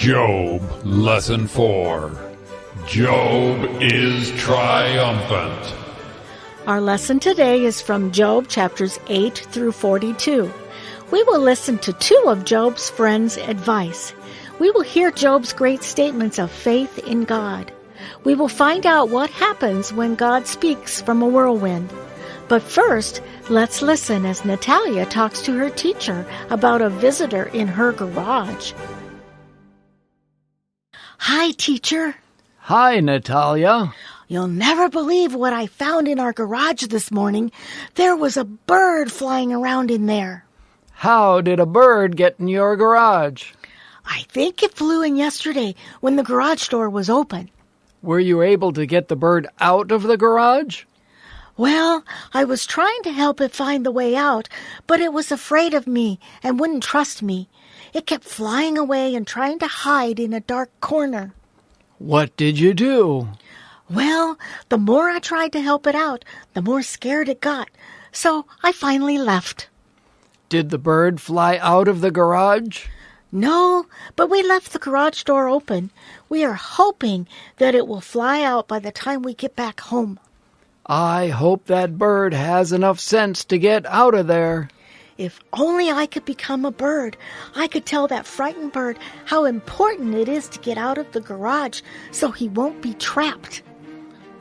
Job, Lesson 4. Job is triumphant. Our lesson today is from Job chapters 8 through 42. We will listen to two of Job's friends' advice. We will hear Job's great statements of faith in God. We will find out what happens when God speaks from a whirlwind. But first, let's listen as Natalia talks to her teacher about a visitor in her garage. Hi, teacher. Hi, Natalia. You'll never believe what I found in our garage this morning. There was a bird flying around in there. How did a bird get in your garage? I think it flew in yesterday when the garage door was open. Were you able to get the bird out of the garage? Well, I was trying to help it find the way out, but it was afraid of me and wouldn't trust me. It kept flying away and trying to hide in a dark corner. What did you do? Well, the more I tried to help it out, the more scared it got. So I finally left. Did the bird fly out of the garage? No, but we left the garage door open. We are hoping that it will fly out by the time we get back home. I hope that bird has enough sense to get out of there. If only I could become a bird, I could tell that frightened bird how important it is to get out of the garage so he won't be trapped.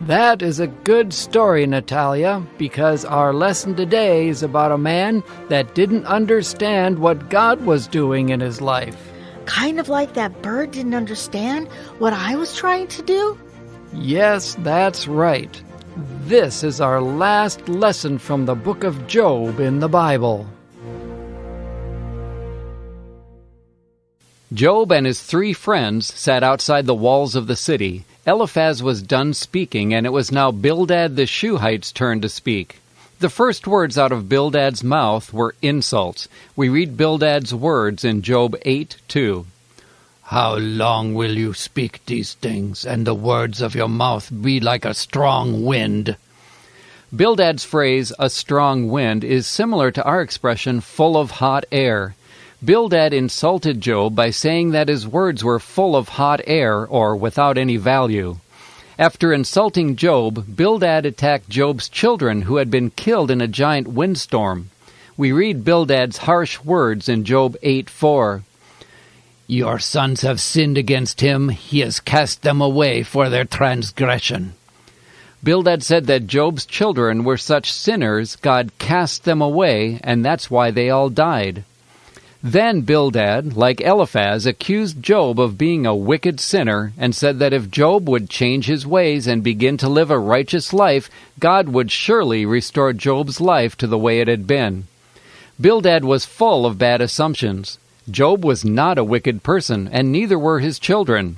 That is a good story, Natalia, because our lesson today is about a man that didn't understand what God was doing in his life. Kind of like that bird didn't understand what I was trying to do? Yes, that's right. This is our last lesson from the book of Job in the Bible. Job and his 3 friends sat outside the walls of the city. Eliphaz was done speaking, and it was now Bildad the Shuhite's turn to speak. The first words out of Bildad's mouth were insults. We read Bildad's words in Job 8:2. How long will you speak these things, and the words of your mouth be like a strong wind? Bildad's phrase, a strong wind, is similar to our expression, full of hot air. Bildad insulted Job by saying that his words were full of hot air or without any value. After insulting Job, Bildad attacked Job's children who had been killed in a giant windstorm. We read Bildad's harsh words in Job 8:4. Your sons have sinned against him. He has cast them away for their transgression. Bildad said that Job's children were such sinners, God cast them away, and that's why they all died. Then Bildad, like Eliphaz, accused Job of being a wicked sinner and said that if Job would change his ways and begin to live a righteous life, God would surely restore Job's life to the way it had been. Bildad was full of bad assumptions. Job was not a wicked person, and neither were his children.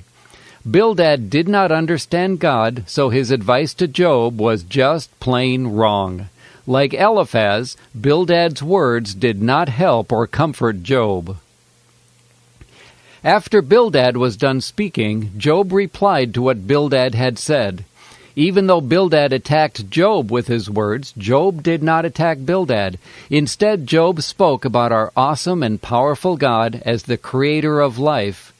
Bildad did not understand God, so his advice to Job was just plain wrong. Like Eliphaz, Bildad's words did not help or comfort Job. After Bildad was done speaking, Job replied to what Bildad had said. Even though Bildad attacked Job with his words, Job did not attack Bildad. Instead, Job spoke about our awesome and powerful God as the creator of life.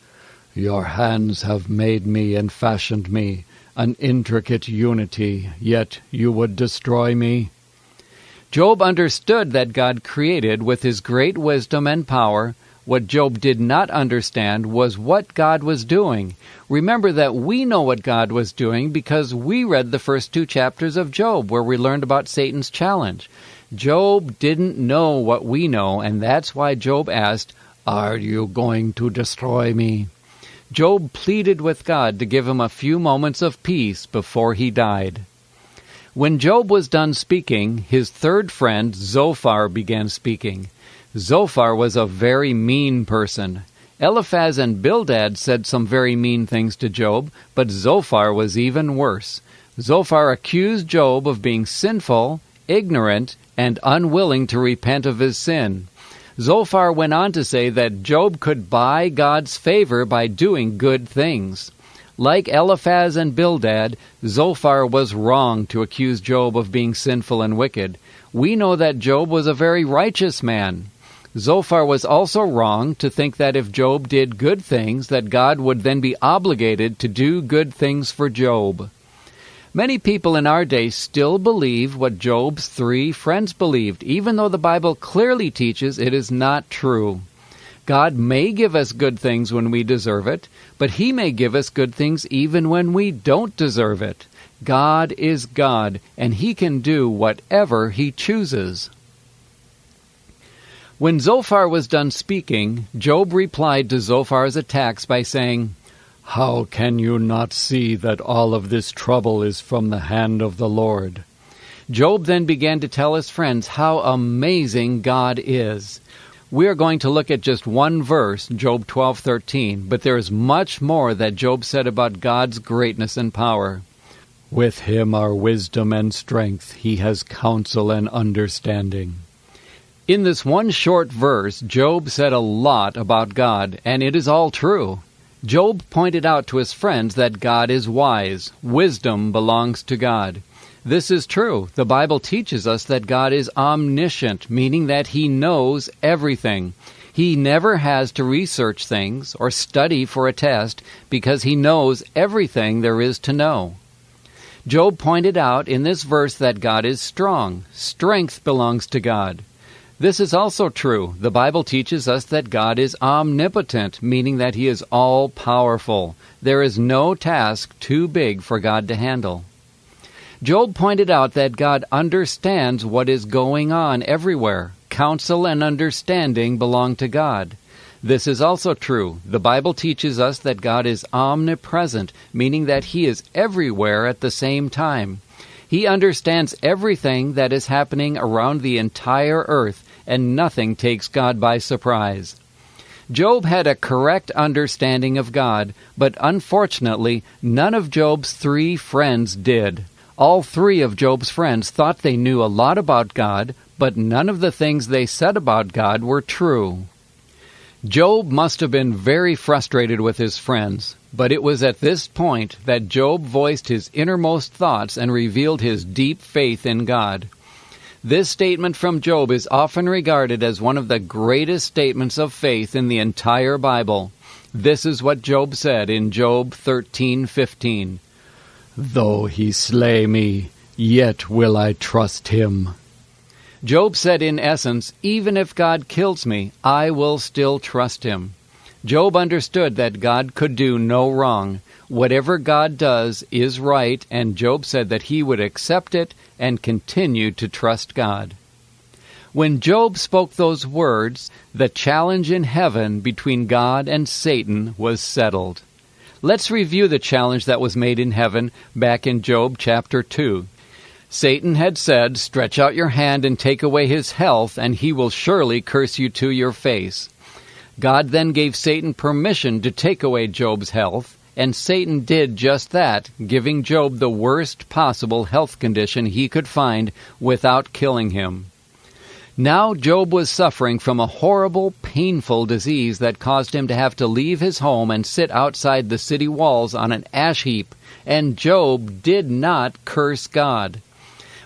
Your hands have made me and fashioned me, an intricate unity, yet you would destroy me. Job understood that God created with his great wisdom and power. What Job did not understand was what God was doing. Remember that we know what God was doing because we read the first 2 chapters of Job where we learned about Satan's challenge. Job didn't know what we know, and that's why Job asked, "Are you going to destroy me?" Job pleaded with God to give him a few moments of peace before he died. When Job was done speaking, his 3rd friend, Zophar, began speaking. Zophar was a very mean person. Eliphaz and Bildad said some very mean things to Job, but Zophar was even worse. Zophar accused Job of being sinful, ignorant, and unwilling to repent of his sin. Zophar went on to say that Job could buy God's favor by doing good things. Like Eliphaz and Bildad, Zophar was wrong to accuse Job of being sinful and wicked. We know that Job was a very righteous man. Zophar was also wrong to think that if Job did good things, that God would then be obligated to do good things for Job. Many people in our day still believe what Job's 3 friends believed, even though the Bible clearly teaches it is not true. God may give us good things when we deserve it, but He may give us good things even when we don't deserve it. God is God, and He can do whatever He chooses. When Zophar was done speaking, Job replied to Zophar's attacks by saying, "How can you not see that all of this trouble is from the hand of the Lord?" Job then began to tell his friends how amazing God is. We are going to look at just one verse, Job 12:13, but there is much more that Job said about God's greatness and power. "With Him are wisdom and strength. He has counsel and understanding." In this one short verse, Job said a lot about God, and it is all true. Job pointed out to his friends that God is wise. Wisdom belongs to God. This is true. The Bible teaches us that God is omniscient, meaning that He knows everything. He never has to research things or study for a test because He knows everything there is to know. Job pointed out in this verse that God is strong. Strength belongs to God. This is also true. The Bible teaches us that God is omnipotent, meaning that He is all-powerful. There is no task too big for God to handle. Job pointed out that God understands what is going on everywhere. Counsel and understanding belong to God. This is also true. The Bible teaches us that God is omnipresent, meaning that He is everywhere at the same time. He understands everything that is happening around the entire earth, and nothing takes God by surprise. Job had a correct understanding of God, but unfortunately, none of Job's 3 friends did. All 3 of Job's friends thought they knew a lot about God, but none of the things they said about God were true. Job must have been very frustrated with his friends, but it was at this point that Job voiced his innermost thoughts and revealed his deep faith in God. This statement from Job is often regarded as one of the greatest statements of faith in the entire Bible. This is what Job said in Job 13:15. "Though He slay me, yet will I trust Him." Job said in essence, even if God kills me, I will still trust Him. Job understood that God could do no wrong. Whatever God does is right, and Job said that he would accept it and continue to trust God. When Job spoke those words, the challenge in heaven between God and Satan was settled. Let's review the challenge that was made in heaven back in Job chapter 2. Satan had said, "Stretch out your hand and take away his health, and he will surely curse you to your face." God then gave Satan permission to take away Job's health, and Satan did just that, giving Job the worst possible health condition he could find without killing him. Now Job was suffering from a horrible, painful disease that caused him to have to leave his home and sit outside the city walls on an ash heap, and Job did not curse God.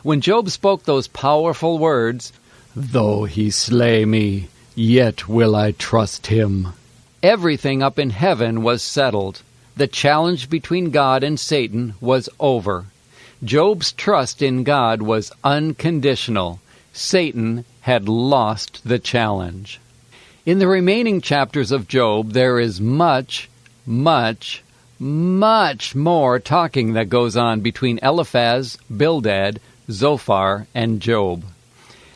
When Job spoke those powerful words, "Though He slay me, yet will I trust Him," everything up in heaven was settled. The challenge between God and Satan was over. Job's trust in God was unconditional. Satan had lost the challenge. In the remaining chapters of Job, there is much more talking that goes on between Eliphaz, Bildad, Zophar, and Job.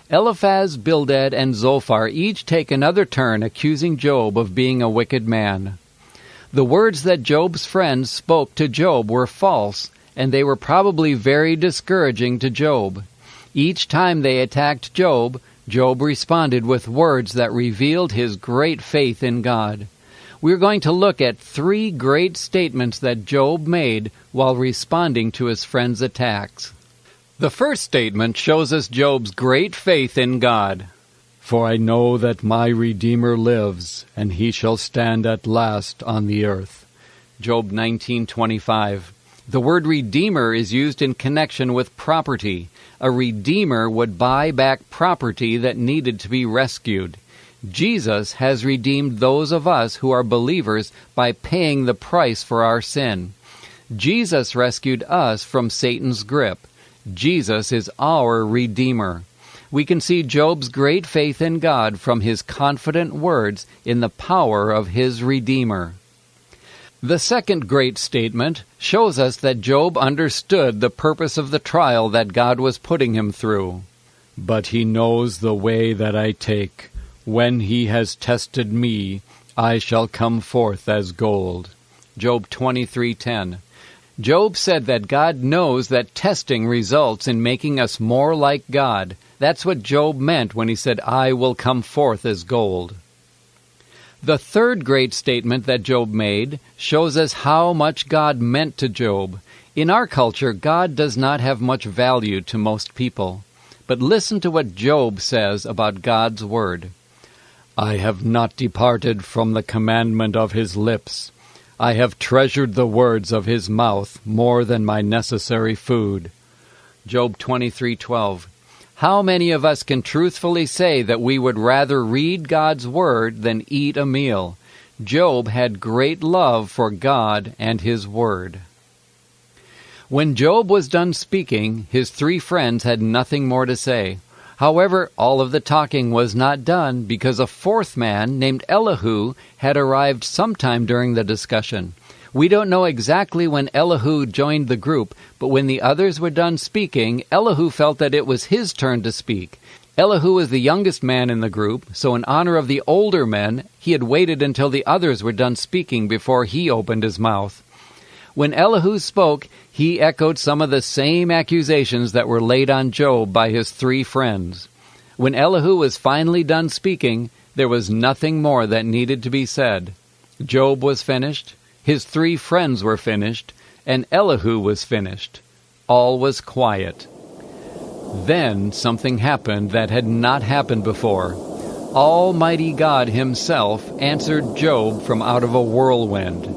Eliphaz, Bildad, and Zophar each take another turn accusing Job of being a wicked man. The words that Job's friends spoke to Job were false, and they were probably very discouraging to Job. Each time they attacked Job, Job responded with words that revealed his great faith in God. We're going to look at 3 great statements that Job made while responding to his friends' attacks. The first statement shows us Job's great faith in God. "For I know that my Redeemer lives, and He shall stand at last on the earth." Job 19:25. The word redeemer is used in connection with property. A redeemer would buy back property that needed to be rescued. Jesus has redeemed those of us who are believers by paying the price for our sin. Jesus rescued us from Satan's grip. Jesus is our Redeemer. We can see Job's great faith in God from his confident words in the power of his Redeemer. The second great statement shows us that Job understood the purpose of the trial that God was putting him through. But he knows the way that I take. When he has tested me, I shall come forth as gold. Job 23:10. Job said that God knows that testing results in making us more like God. That's what Job meant when he said, I will come forth as gold. The third great statement that Job made shows us how much God meant to Job. In our culture, God does not have much value to most people. But listen to what Job says about God's word. I have not departed from the commandment of his lips. I have treasured the words of his mouth more than my necessary food. Job 23:12. How many of us can truthfully say that we would rather read God's word than eat a meal? Job had great love for God and his word. When Job was done speaking, his 3 friends had nothing more to say. However, all of the talking was not done because a 4th man named Elihu had arrived sometime during the discussion. We don't know exactly when Elihu joined the group, but when the others were done speaking, Elihu felt that it was his turn to speak. Elihu was the youngest man in the group, so in honor of the older men, he had waited until the others were done speaking before he opened his mouth. When Elihu spoke, he echoed some of the same accusations that were laid on Job by his 3 friends. When Elihu was finally done speaking, there was nothing more that needed to be said. Job was finished, his 3 friends were finished, and Elihu was finished. All was quiet. Then something happened that had not happened before. Almighty God himself answered Job from out of a whirlwind.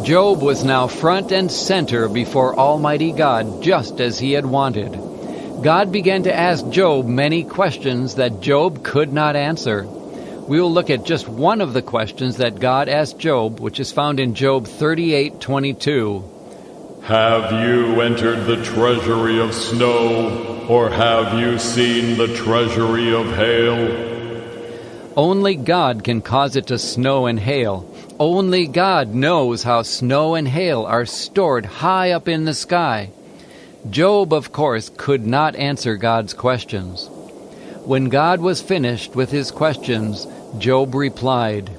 Job was now front and center before Almighty God, just as he had wanted. God began to ask Job many questions that Job could not answer. We will look at just one of the questions that God asked Job, which is found in Job 38:22. Have you entered the treasury of snow, or have you seen the treasury of hail? Only God can cause it to snow and hail. Only God knows how snow and hail are stored high up in the sky. Job, of course, could not answer God's questions. When God was finished with his questions, Job replied,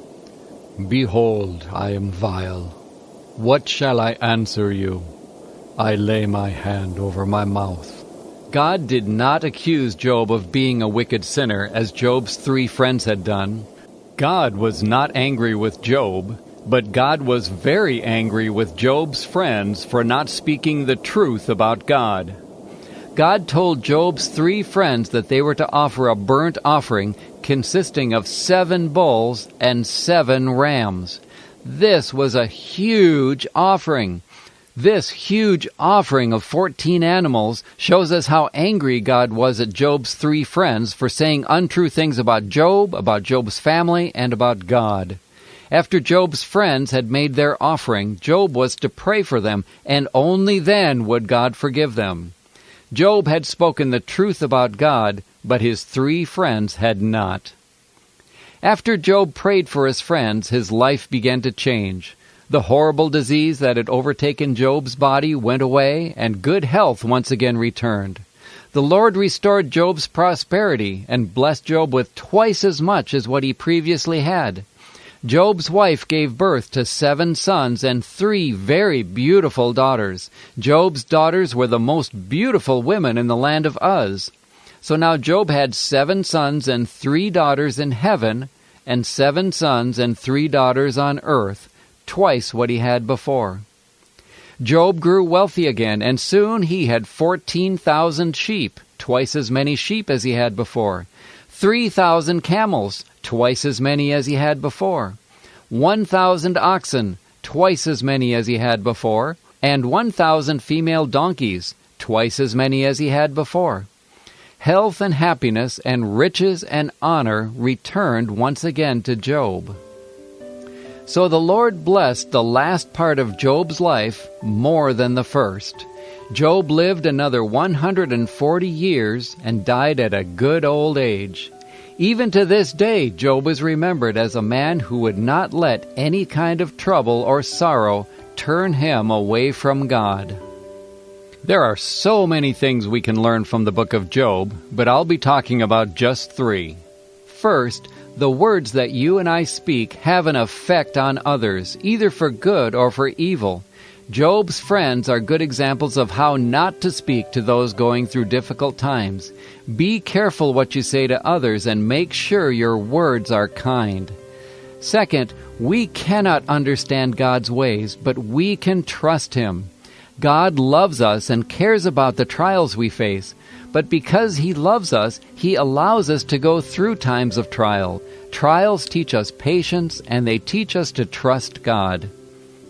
Behold, I am vile. What shall I answer you? I lay my hand over my mouth. God did not accuse Job of being a wicked sinner, as Job's 3 friends had done. God was not angry with Job, but God was very angry with Job's friends for not speaking the truth about God. God told Job's 3 friends that they were to offer a burnt offering consisting of 7 bulls and 7 rams. This was a huge offering. This huge offering of 14 animals shows us how angry God was at Job's 3 friends for saying untrue things about Job's family, and about God. After Job's friends had made their offering, Job was to pray for them, and only then would God forgive them. Job had spoken the truth about God, but his 3 friends had not. After Job prayed for his friends, his life began to change. The horrible disease that had overtaken Job's body went away, and good health once again returned. The Lord restored Job's prosperity and blessed Job with twice as much as what he previously had. Job's wife gave birth to 7 sons and 3 very beautiful daughters. Job's daughters were the most beautiful women in the land of Uz. So now Job had 7 sons and 3 daughters in heaven, and 7 sons and 3 daughters on earth, twice what he had before. Job grew wealthy again, and soon he had 14,000 sheep, twice as many sheep as he had before, 3,000 camels, twice as many as he had before, 1,000 oxen, twice as many as he had before, and 1,000 female donkeys, twice as many as he had before. Health and happiness and riches and honor returned once again to Job. So the Lord blessed the last part of Job's life more than the first. Job lived another 140 years and died at a good old age. Even to this day, Job is remembered as a man who would not let any kind of trouble or sorrow turn him away from God. There are so many things we can learn from the book of Job, but I'll be talking about just 3. First, the words that you and I speak have an effect on others, either for good or for evil. Job's friends are good examples of how not to speak to those going through difficult times. Be careful what you say to others and make sure your words are kind. Second, we cannot understand God's ways, but we can trust Him. God loves us and cares about the trials we face, but because He loves us, He allows us to go through times of trial. Trials teach us patience, and they teach us to trust God.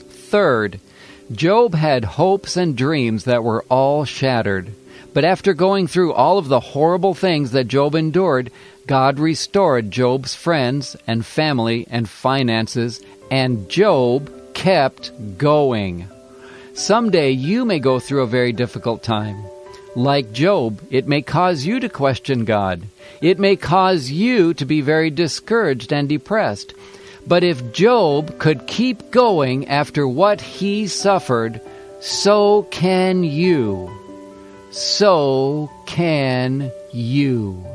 Third, Job had hopes and dreams that were all shattered. But after going through all of the horrible things that Job endured, God restored Job's friends and family and finances, and Job kept going. Someday you may go through a very difficult time. Like Job, it may cause you to question God. It may cause you to be very discouraged and depressed. But if Job could keep going after what he suffered, so can you. So can you.